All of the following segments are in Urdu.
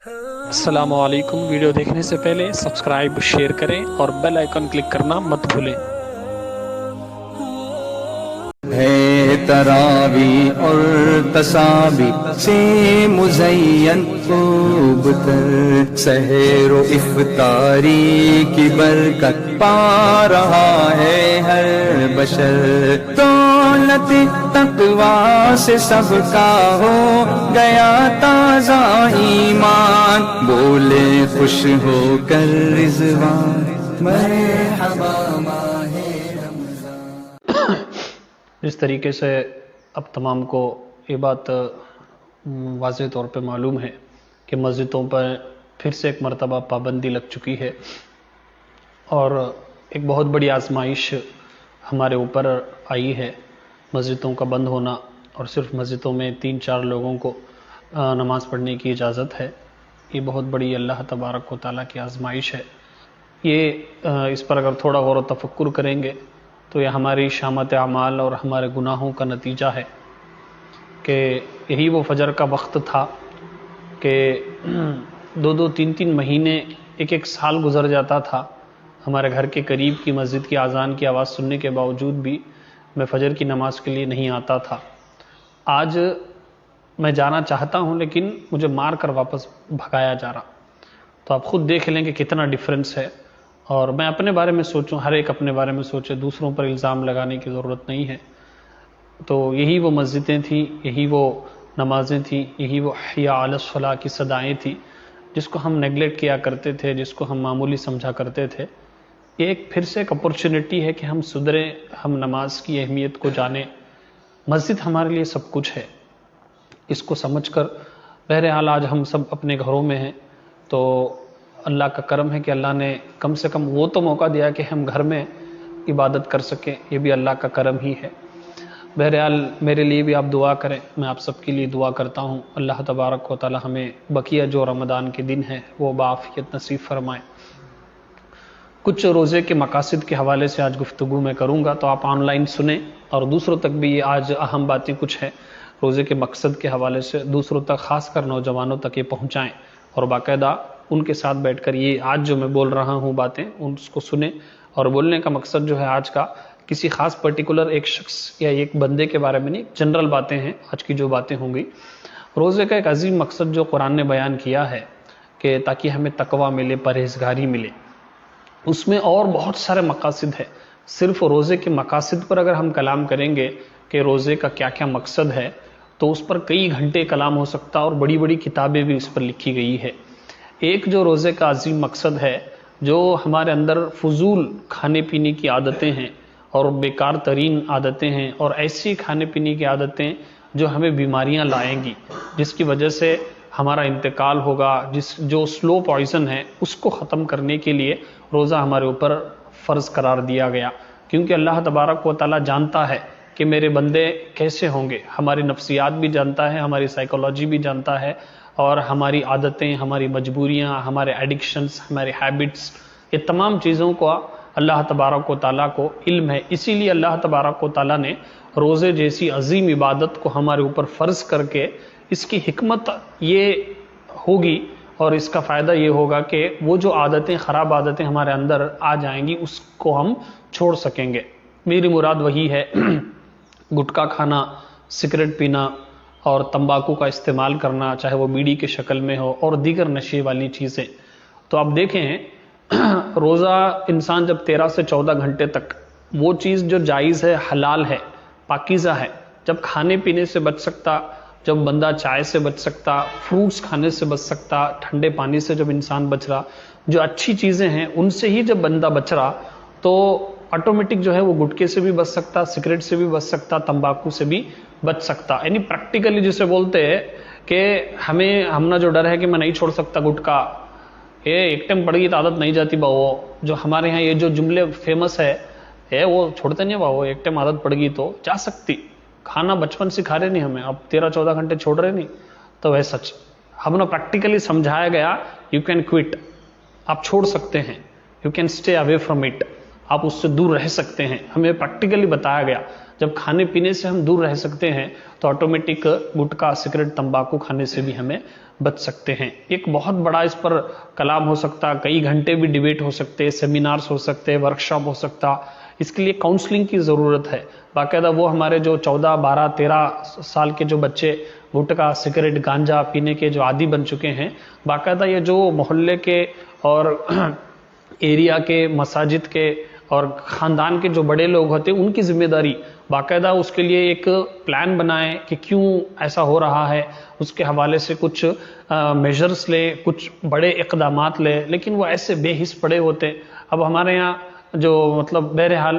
السلام علیکم۔ ویڈیو دیکھنے سے پہلے سبسکرائب شیئر کریں اور بیل آئیکن کلک کرنا مت بھولیں۔ ہے تراوی اور تسابی سے مزین خوب تر، سحر و افطاری کی برکت پا رہا ہے ہر بشر، دولت تقوی سے سب کا ہو گیا تازہ ایمان، بولے خوش ہو کر رضوان مرحبا ماہ رمضان۔ جس طریقے سے اب تمام کو یہ بات واضح طور پہ معلوم ہے کہ مسجدوں پر پھر سے ایک مرتبہ پابندی لگ چکی ہے اور ایک بہت بڑی آزمائش ہمارے اوپر آئی ہے، مسجدوں کا بند ہونا اور صرف مسجدوں میں 3-4 لوگوں کو نماز پڑھنے کی اجازت ہے۔ یہ بہت بڑی اللہ تبارک و تعالیٰ کی آزمائش ہے۔ یہ اس پر اگر تھوڑا غور و تفکر کریں گے تو یہ ہماری شامت اعمال اور ہمارے گناہوں کا نتیجہ ہے کہ یہی وہ فجر کا وقت تھا کہ 2-3 مہینے ایک سال گزر جاتا تھا، ہمارے گھر کے قریب کی مسجد کی اذان کی آواز سننے کے باوجود بھی میں فجر کی نماز کے لیے نہیں آتا تھا۔ آج میں جانا چاہتا ہوں لیکن مجھے مار کر واپس بھگایا جا رہا۔ تو آپ خود دیکھ لیں کہ کتنا ڈیفرنس ہے، اور میں اپنے بارے میں سوچوں، ہر ایک اپنے بارے میں سوچے، دوسروں پر الزام لگانے کی ضرورت نہیں ہے۔ تو یہی وہ مسجدیں تھیں، یہی وہ نمازیں تھیں، یہی وہ حی علی الصلاۃ کی صدائیں تھیں جس کو ہم نیگلیکٹ کیا کرتے تھے، جس کو ہم معمولی سمجھا کرتے تھے۔ یہ ایک پھر سے ایک اپورچونٹی ہے کہ ہم سدھریں، ہم نماز کی اہمیت کو جانیں۔ مسجد ہمارے لیے سب کچھ ہے، اس کو سمجھ کر بہرحال آج ہم سب اپنے گھروں میں ہیں، تو اللہ کا کرم ہے کہ اللہ نے کم سے کم وہ تو موقع دیا کہ ہم گھر میں عبادت کر سکیں، یہ بھی اللہ کا کرم ہی ہے۔ بہرحال میرے لیے بھی آپ دعا کریں، میں آپ سب کے لیے دعا کرتا ہوں، اللہ تبارک و تعالی ہمیں بقیہ جو رمضان کے دن ہیں وہ بعافیت نصیب فرمائیں۔ کچھ روزے کے مقاصد کے حوالے سے آج گفتگو میں کروں گا، تو آپ آن لائن سنیں اور دوسروں تک بھی یہ آج اہم باتیں کچھ ہیں روزے کے مقصد کے حوالے سے دوسروں تک، خاص کر نوجوانوں تک یہ پہنچائیں، اور باقاعدہ ان کے ساتھ بیٹھ کر یہ آج جو میں بول رہا ہوں باتیں اس کو سنیں۔ اور بولنے کا مقصد جو ہے آج کا کسی خاص پرٹیکولر ایک شخص یا ایک بندے کے بارے میں نہیں، جنرل باتیں ہیں آج کی جو باتیں ہوں گی۔ روزے کا ایک عظیم مقصد جو قرآن نے بیان کیا ہے کہ تاکہ ہمیں تقوی ملے، پرہیزگاری ملے، اس میں اور بہت سارے مقاصد ہیں۔ صرف روزے کے مقاصد پر اگر ہم کلام کریں گے کہ روزے کا کیا کیا مقصد ہے تو اس پر کئی گھنٹے کلام ہو سکتا، اور بڑی بڑی کتابیں بھی اس پر لکھی گئی ہے۔ ایک جو روزے کا عظیم مقصد ہے، جو ہمارے اندر فضول کھانے پینے کی عادتیں ہیں اور بیکار ترین عادتیں ہیں، اور ایسی کھانے پینے کی عادتیں جو ہمیں بیماریاں لائیں گی، جس کی وجہ سے ہمارا انتقال ہوگا، جو سلو پوائزن ہے، اس کو ختم کرنے کے لیے روزہ ہمارے اوپر فرض قرار دیا گیا، کیونکہ اللہ تبارک و تعالیٰ جانتا ہے کہ میرے بندے کیسے ہوں گے، ہماری نفسیات بھی جانتا ہے، ہماری سائیکالوجی بھی جانتا ہے، اور ہماری عادتیں، ہماری مجبوریاں، ہمارے ایڈکشنز، ہمارے ہیبٹس، یہ تمام چیزوں کو اللہ تبارک و تعالیٰ کو علم ہے۔ اسی لیے اللہ تبارک و تعالیٰ نے روزے جیسی عظیم عبادت کو ہمارے اوپر فرض کر کے، اس کی حکمت یہ ہوگی اور اس کا فائدہ یہ ہوگا کہ وہ جو عادتیں، خراب عادتیں ہمارے اندر آ جائیں گی، اس کو ہم چھوڑ سکیں گے۔ میری مراد وہی ہے گٹکا کھانا، سگریٹ پینا اور تمباکو کا استعمال کرنا، چاہے وہ بیڑی کے شکل میں ہو، اور دیگر نشے والی چیزیں۔ تو آپ دیکھیں روزہ انسان جب 13 سے 14 گھنٹے تک وہ چیز جو جائز ہے، حلال ہے، پاکیزہ ہے، جب کھانے پینے سے بچ سکتا، جب بندہ چائے سے بچ سکتا، فروٹس کھانے سے بچ سکتا، ٹھنڈے پانی سے جب انسان بچ رہا، جو اچھی چیزیں ہیں ان سے ہی جب بندہ بچ رہا، تو آٹومیٹک جو ہے وہ گٹکے سے بھی بچ سکتا، سگریٹ سے بھی بچ سکتا، تمباکو سے بھی بچ سکتا۔ یعنی پریکٹیکلی جسے بولتے ہیں کہ ہمنا جو ڈر ہے کہ میں نہیں چھوڑ سکتا گٹکا، یہ ایک ٹائم پڑ گئی تو عادت نہیں جاتی باو، جو ہمارے ہاں یہ جو جملے فیمس ہے وہ چھوڑتے نہیں باو، ایک ٹائم عادت پڑ گئی تو جا سکتی۔ کھانا بچپن سکھا رہے نہیں ہمیں، اب 13-14 گھنٹے چھوڑ رہے نہیں، تو وہ سچ ہم نے پریکٹیکلی سمجھایا گیا، یو کین کوئٹ، آپ چھوڑ سکتے ہیں، you can stay away from it, آپ اس سے دور رہ سکتے ہیں، ہمیں پریکٹیکلی بتایا گیا۔ جب کھانے پینے سے ہم دور رہ سکتے ہیں تو آٹومیٹک گٹکا سگریٹ تمباکو کھانے سے بھی ہمیں بچ سکتے ہیں. ایک بہت بڑا اس پر کلام ہو سکتا، کئی گھنٹے بھی ڈیبیٹ ہو سکتے، سیمینارز ہو سکتے، ورکشاپ ہو سکتا. اس کے لیے کاؤنسلنگ کی ضرورت ہے. باقاعدہ وہ ہمارے جو 14، 12، 13 سال کے جو بچے گٹکا سگریٹ گانجا پینے کے جو عادی بن چکے ہیں، باقاعدہ یہ جو محلے کے اور ایریا کے، مساجد کے اور خاندان کے جو بڑے لوگ ہوتے ہیں، ان کی ذمہ داری باقاعدہ اس کے لیے ایک پلان بنائیں کہ کیوں ایسا ہو رہا ہے، اس کے حوالے سے کچھ میجرز لے، کچھ بڑے اقدامات لے. لیکن وہ ایسے بے حس پڑے ہوتے. اب ہمارے یہاں جو مطلب بہرحال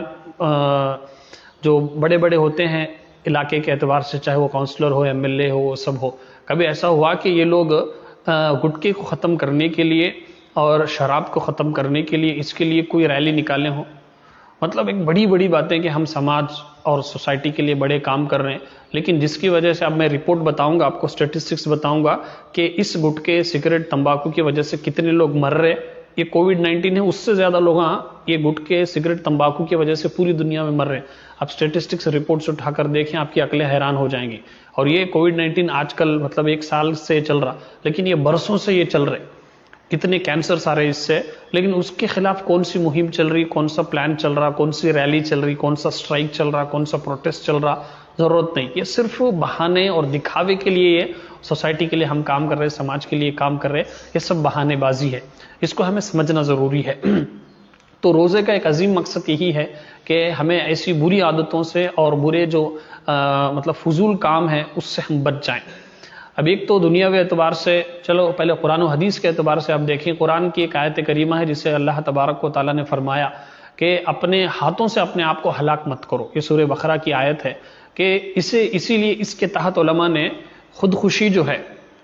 جو بڑے بڑے ہوتے ہیں علاقے کے اعتبار سے، چاہے وہ کاؤنسلر ہو، ایم ایل اے ہو، وہ سب ہو، کبھی ایسا ہوا کہ یہ لوگ گٹکے کو ختم کرنے کے لیے اور شراب کو ختم کرنے کے لیے اس کے لیے کوئی ریلی نکالے ہوں؟ مطلب ایک بڑی بڑی باتیں کہ ہم سماج اور سوسائٹی کے لیے بڑے کام کر رہے ہیں، لیکن جس کی وجہ سے اب میں رپورٹ بتاؤں گا، آپ کو اسٹیٹسٹکس بتاؤں گا کہ اس گٹکے سگریٹ تمباکو کی وجہ سے کتنے لوگ مر رہے. یہ کووڈ-19 ہے، اس سے زیادہ لوگ یہ گٹکے سگریٹ تمباکو کی وجہ سے پوری دنیا میں مر رہے ہیں. اب اسٹیٹسٹکس رپورٹس اٹھا کر دیکھیں، آپ کی عقلیں حیران ہو جائیں گی. اور یہ کووڈ-19 آج کل مطلب 1 سال سے چل رہا، لیکن یہ برسوں سے یہ چل رہے. کتنے کینسرز آ رہے اس سے، لیکن اس کے خلاف کون سی مہم چل رہی، کون سا پلان چل رہا، کون سی ریلی چل رہی، کون سا اسٹرائک چل رہا، کون سا پروٹیسٹ چل رہا، ضرورت نہیں. یہ صرف بہانے اور دکھاوے کے لیے یہ سوسائٹی کے لیے ہم کام کر رہے ہیں، سماج کے لیے کام کر رہے ہیں. یہ سب بہانے بازی ہے، اس کو ہمیں سمجھنا ضروری ہے. تو روزے کا ایک عظیم مقصد یہی ہے کہ ہمیں ایسی بری عادتوں سے اور برے جو مطلب فضول کام ہیں اس سے ہم بچ جائیں. اب ایک تو دنیاوی اعتبار سے، چلو پہلے قرآن و حدیث کے اعتبار سے آپ دیکھیں. قرآن کی ایک آیت کریمہ ہے جسے اللہ تبارک و تعالیٰ نے فرمایا کہ اپنے ہاتھوں سے اپنے آپ کو ہلاک مت کرو. یہ سورہ بقرہ کی آیت ہے کہ اسی لیے اس کے تحت علماء نے خودکشی جو ہے،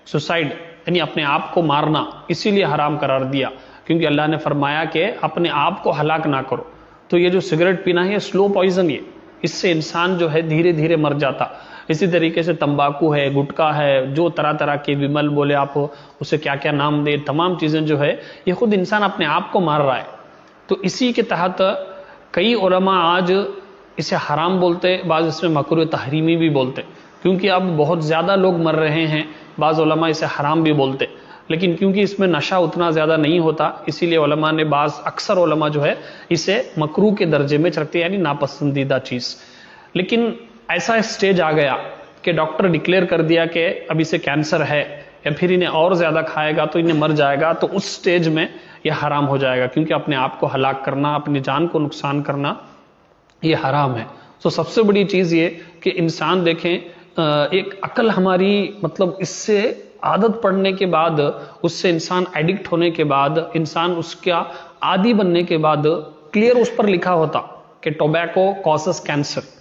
سوسائڈ یعنی اپنے آپ کو مارنا، اسی لیے حرام قرار دیا، کیونکہ اللہ نے فرمایا کہ اپنے آپ کو ہلاک نہ کرو. تو یہ جو سگریٹ پینا ہے، یہ سلو پوائزن، یہ اس سے انسان جو ہے دھیرے دھیرے مر جاتا. اسی طریقے سے تمباکو ہے، گٹکا ہے، جو طرح طرح کے ومل بولے آپ اسے کیا کیا نام دے، تمام چیزیں جو ہے یہ خود انسان اپنے آپ کو مار رہا ہے. تو اسی کے تحت کئی علماء آج اسے حرام بولتے، بعض اس میں مکروہ تحریمی بھی بولتے، کیونکہ اب بہت زیادہ لوگ مر رہے ہیں. بعض علماء اسے حرام بھی بولتے، لیکن کیونکہ اس میں نشہ اتنا زیادہ نہیں ہوتا، اسی لیے علماء نے اکثر علماء جو ہے اسے مکروہ کے درجے میں رکھتے، یعنی ناپسندیدہ چیز. لیکن ایسا اسٹیج آ گیا کہ ڈاکٹر ڈکلیئر کر دیا کہ اب اسے کینسر ہے یا پھر انہیں اور زیادہ کھائے گا تو انہیں مر جائے گا، تو اس اسٹیج میں یہ حرام ہو جائے گا، کیونکہ اپنے آپ کو ہلاک کرنا، اپنی جان کو نقصان کرنا یہ حرام ہے. تو سب سے بڑی چیز یہ کہ انسان دیکھیں، ایک عقل ہماری مطلب اس سے عادت پڑنے کے بعد، اس سے انسان ایڈکٹ ہونے کے بعد، انسان اس کا عادی بننے کے بعد کلیئر اس پر لکھا ہوتا کہ ٹوبیکو کازز کینسر،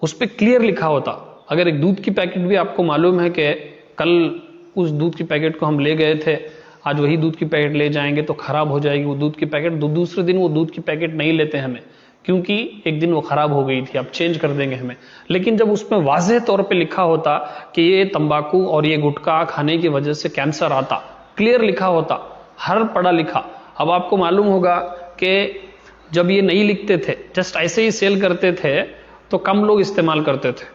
اس پہ کلیئر لکھا ہوتا. اگر ایک دودھ کی پیکٹ بھی آپ کو معلوم ہے کہ کل اس دودھ کی پیکٹ کو ہم لے گئے تھے، آج وہی دودھ کی پیکٹ لے جائیں گے تو خراب ہو جائے گی وہ دودھ کی پیکٹ. دوسرے دن وہ دودھ کی پیکٹ نہیں لیتے ہمیں، کیونکہ ایک دن وہ خراب ہو گئی تھی، اب چینج کر دیں گے ہمیں. لیکن جب اس میں واضح طور پہ لکھا ہوتا کہ یہ تمباکو اور یہ گٹکا کھانے کی وجہ سے کینسر آتا، کلیئر لکھا ہوتا، ہر پڑھا لکھا. اب آپ کو معلوم ہوگا کہ جب یہ نہیں لکھتے تھے، جسٹ ایسے ہی سیل کرتے تھے تو کم لوگ استعمال کرتے تھے،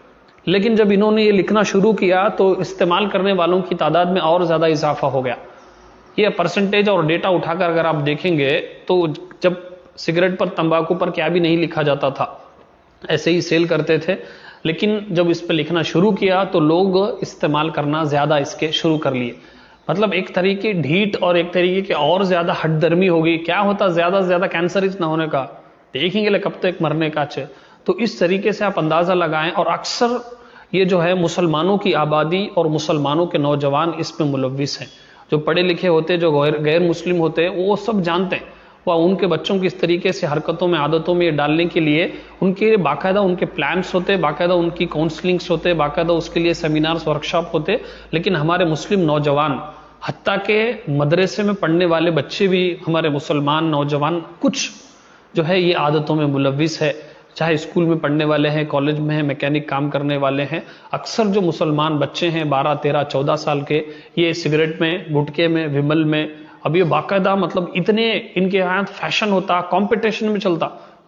لیکن جب انہوں نے یہ لکھنا شروع کیا تو استعمال کرنے والوں کی تعداد میں اور زیادہ اضافہ ہو گیا. یہ پرسنٹیج اور ڈیٹا اٹھا کر اگر آپ دیکھیں گے تو جب سگریٹ پر، تمباکو پر کیا بھی نہیں لکھا جاتا تھا، ایسے ہی سیل کرتے تھے، لیکن جب اس پہ لکھنا شروع کیا تو لوگ استعمال کرنا زیادہ اس کے شروع کر لیے. مطلب ایک طریقے ڈھیٹ اور ایک طریقے کے اور زیادہ ہٹ درمی ہو گئی. کیا ہوتا زیادہ سے زیادہ کینسر نہ ہونے کا، دیکھیں گے کب تک مرنے کا. تو اس طریقے سے آپ اندازہ لگائیں. اور اکثر یہ جو ہے مسلمانوں کی آبادی اور مسلمانوں کے نوجوان اس میں ملوث ہیں. جو پڑھے لکھے ہوتے، جو غیر مسلم ہوتے، وہ سب جانتے ہیں. وہ ان کے بچوں کی اس طریقے سے حرکتوں میں، عادتوں میں ڈالنے کے لیے ان کے باقاعدہ ان کے پلانس ہوتے، باقاعدہ ان کی کاؤنسلنگس ہوتے، باقاعدہ اس کے لیے سیمینارز، ورکشاپ ہوتے. لیکن ہمارے مسلم نوجوان، حتیٰ کہ مدرسے میں پڑھنے والے بچے بھی، ہمارے مسلمان نوجوان کچھ جو ہے یہ عادتوں میں ملوث ہے. چاہے اسکول میں پڑھنے والے ہیں، کالج میں ہیں، میکینک کام کرنے والے ہیں. اکثر جو مسلمان بچے ہیں 12، 13، 14 سال کے، یہ سگریٹ میں، گٹکے میں، ومل میں، اب یہ باقاعدہ مطلب اتنے ان کے یہاں فیشن ہوتا، کمپٹیشن میں چلتا.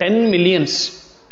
10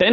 10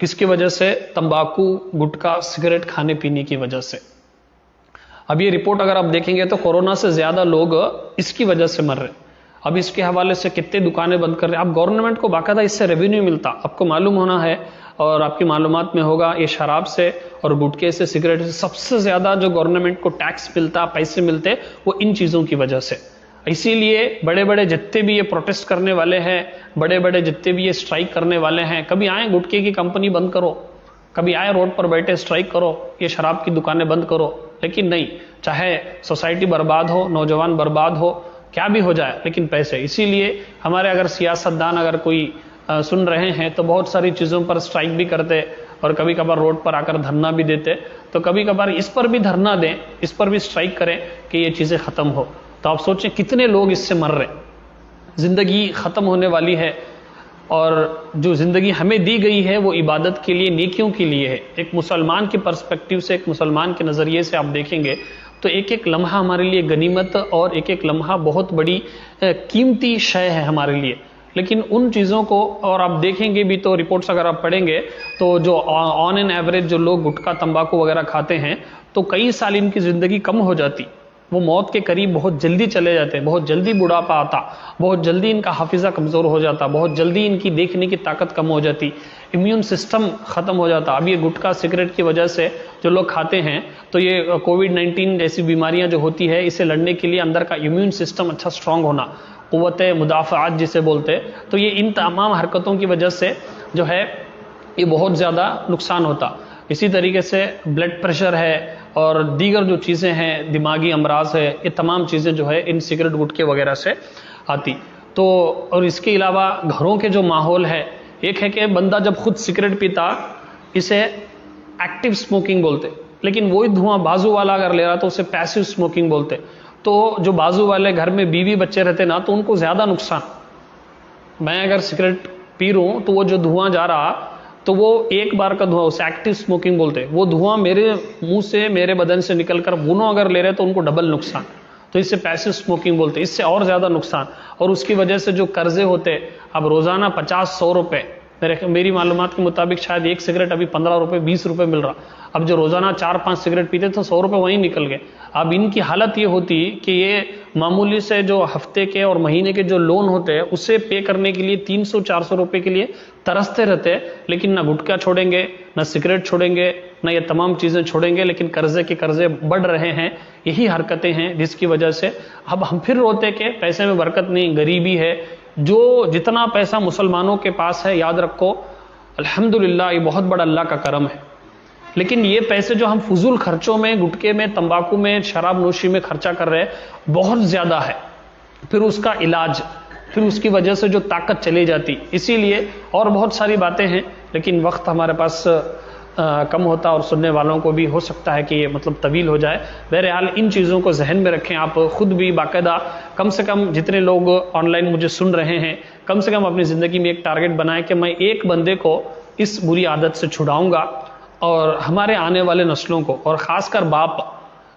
کس کی وجہ سے؟ تمباکو، گٹکا، سگریٹ کھانے پینے کی وجہ سے۔ اب یہ رپورٹ اگر آپ دیکھیں گے تو کورونا سے زیادہ لوگ اس کی وجہ سے مر رہے ہیں۔ اب اس کے حوالے سے کتنے دکانیں بند کر رہے ہیں۔ اب گورنمنٹ کو باقاعدہ اس سے ریونیو ملتا، آپ کو معلوم ہونا ہے اور آپ کی معلومات میں ہوگا، یہ شراب سے اور گٹکے سے، سگریٹ سے سب سے زیادہ جو گورنمنٹ کو ٹیکس ملتا، پیسے ملتے، وہ ان چیزوں کی وجہ سے۔ اسی لیے بڑے بڑے جتنے بھی یہ پروٹیسٹ کرنے والے ہیں، بڑے بڑے جتنے بھی یہ اسٹرائک کرنے والے ہیں، کبھی آئیں گٹکے کی کمپنی بند کرو، کبھی آئے روڈ پر بیٹھے اسٹرائک کرو، یہ شراب کی دکانیں بند کرو، لیکن نہیں، چاہے سوسائٹی برباد ہو، نوجوان برباد ہو، کیا بھی ہو جائے، لیکن پیسے۔ اسی لیے ہمارے اگر سیاستدان اگر کوئی سن رہے ہیں تو بہت ساری چیزوں پر اسٹرائک بھی کرتے اور کبھی کبھار روڈ پر آ کر دھرنا بھی دیتے، تو کبھی کبھار اس پر بھی دھرنا دیں، اس پر بھی اسٹرائک کریں کہ یہ چیزیں ختم ہو۔ تو آپ سوچیں کتنے لوگ اس سے مر رہے ہیں۔ زندگی ختم ہونے والی ہے، اور جو زندگی ہمیں دی گئی ہے وہ عبادت کے لیے، نیکیوں کے لیے ہے۔ ایک مسلمان کے پرسپیکٹیو سے، ایک مسلمان کے نظریے سے آپ دیکھیں گے تو ایک ایک لمحہ ہمارے لیے غنیمت، اور ایک ایک لمحہ بہت بڑی قیمتی شے ہے ہمارے لیے۔ لیکن ان چیزوں کو، اور آپ دیکھیں گے بھی تو رپورٹس اگر آپ پڑھیں گے تو جو آن این ایوریج جو لوگ گٹکا تمباکو وغیرہ کھاتے ہیں تو کئی سال ان کی زندگی کم ہو جاتی، وہ موت کے قریب بہت جلدی چلے جاتے، بہت جلدی بڑھاپا آتا، بہت جلدی ان کا حافظہ کمزور ہو جاتا، بہت جلدی ان کی دیکھنے کی طاقت کم ہو جاتی، امیون سسٹم ختم ہو جاتا۔ اب یہ گٹکا سگریٹ کی وجہ سے جو لوگ کھاتے ہیں تو یہ کووڈ-19 جیسی بیماریاں جو ہوتی ہے، اسے لڑنے کے لیے اندر کا امیون سسٹم اچھا اسٹرانگ ہونا، قوت مدافعات جسے بولتے، تو یہ ان تمام حرکتوں کی وجہ سے جو ہے یہ بہت زیادہ نقصان ہوتا۔ اسی طریقے سے بلڈ پریشر ہے اور دیگر جو چیزیں ہیں، دماغی امراض ہے، یہ تمام چیزیں جو ہے ان سگریٹ گٹکے وغیرہ سے آتی۔ تو اور اس کے علاوہ گھروں کے جو ماحول ہے، ایک ہے کہ بندہ جب خود سگریٹ پیتا، اسے ایکٹیو اسموکنگ بولتے، لیکن وہی دھواں بازو والا اگر لے رہا تو اسے پیسیو اسموکنگ بولتے۔ تو جو بازو والے گھر میں بیوی بچے رہتے نا، تو ان کو زیادہ نقصان۔ میں اگر سگریٹ پی رہا ہوں تو وہ جو دھواں جا رہا تو وہ ایک بار کا دھواں، اسے ایکٹیو اسموکنگ بولتے، وہ دھواں میرے منہ سے، میرے بدن سے نکل کر وہ اگر لے رہے تو ان کو ڈبل نقصان، تو اس سے پیسیو اسموکنگ بولتے، اس سے اور زیادہ نقصان۔ اور اس کی وجہ سے جو قرضے ہوتے، اب روزانہ 50-100 روپے، میری معلومات کے مطابق شاید ایک سگریٹ ابھی 15 روپے 20 روپے مل رہا، اب جو روزانہ 4-5 سگریٹ پیتے تو 100 روپے وہیں نکل گئے۔ اب ان کی حالت یہ ہوتی کہ یہ معمولی سے جو ہفتے کے اور مہینے کے جو لون ہوتے ہیں اسے پے کرنے کے لیے 300-400 روپے کے لیے ترستے رہتے، لیکن نہ گٹکا چھوڑیں گے، نہ سگریٹ چھوڑیں گے، نہ یہ تمام چیزیں چھوڑیں گے، لیکن قرضے کے قرضے بڑھ رہے ہیں۔ یہی حرکتیں ہیں جس کی وجہ سے اب ہم پھر روتے کہ پیسے میں برکت نہیں، غریبی ہے۔ جو جتنا پیسہ مسلمانوں کے پاس ہے، یاد رکھو الحمدللہ یہ بہت بڑا اللہ کا کرم ہے، لیکن یہ پیسے جو ہم فضول خرچوں میں، گٹکے میں، تمباکو میں، شراب نوشی میں خرچہ کر رہے ہیں بہت زیادہ ہے، پھر اس کا علاج، پھر اس کی وجہ سے جو طاقت چلی جاتی۔ اسی لیے اور بہت ساری باتیں ہیں، لیکن وقت ہمارے پاس کم ہوتا اور سننے والوں کو بھی ہو سکتا ہے کہ یہ مطلب طویل ہو جائے۔ بہرحال ان چیزوں کو ذہن میں رکھیں، آپ خود بھی باقاعدہ کم سے کم جتنے لوگ آن لائن مجھے سن رہے ہیں، کم سے کم اپنی زندگی میں ایک ٹارگٹ بنائیں کہ میں ایک بندے کو اس بری عادت سے چھڑاؤں گا، اور ہمارے آنے والے نسلوں کو، اور خاص کر باپ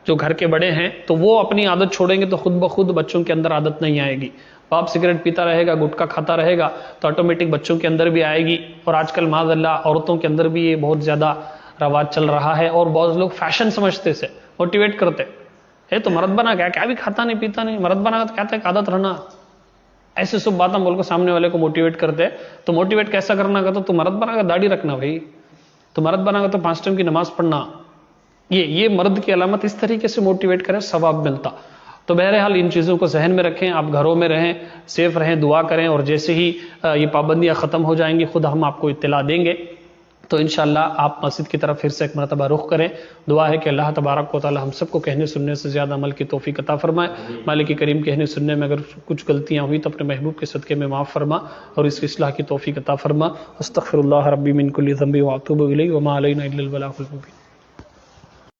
جو گھر کے بڑے ہیں، تو وہ اپنی عادت چھوڑیں گے تو خود بخود بچوں کے اندر عادت نہیں آئے گی۔ باپ سگریٹ پیتا رہے گا، گٹکا کھاتا رہے گا تو آٹومیٹک بچوں کے اندر بھی آئے گی۔ اور آج کل معاذ اللہ عورتوں کے اندر بھی یہ بہت زیادہ رواج چل رہا ہے، اور بہت لوگ فیشن سمجھتے سے موٹیویٹ کرتے، اے تو مرد بنا کیا بھی کھاتا نہیں پیتا نہیں، مرد بنا تو کہتا ہے کہ عادت رہنا، ایسے سب باتیں بول کر سامنے والے کو موٹیویٹ کرتے۔ تو موٹیویٹ کیسا کرنا کا تو مرد بنا کر داڑھی رکھنا بھائی، تو مرد بنا کر تو 5 ٹائم کی نماز پڑھنا، یہ مرد کی علامت، اس طریقے سے موٹیویٹ کریں، ثواب ملتا۔ تو بہرحال ان چیزوں کو ذہن میں رکھیں، آپ گھروں میں رہیں، سیف رہیں، دعا کریں، اور جیسے ہی یہ پابندیاں ختم ہو جائیں گی خود ہم آپ کو اطلاع دیں گے، تو انشاءاللہ آپ مسجد کی طرف پھر سے ایک مرتبہ رخ کریں۔ دعا ہے کہ اللہ تبارک و تعالی ہم سب کو کہنے سننے سے زیادہ عمل کی توفیق عطا فرمائے۔ مالک کریم کہنے سننے میں اگر کچھ غلطیاں ہوئی تو اپنے محبوب کے صدقے میں معاف فرما، اور اس کی اصلاح کی توفیق عطا فرما۔ استغفر اللہ ربی من کل ذنب واتوب الیہ وما علینا الا البلاغ المبین۔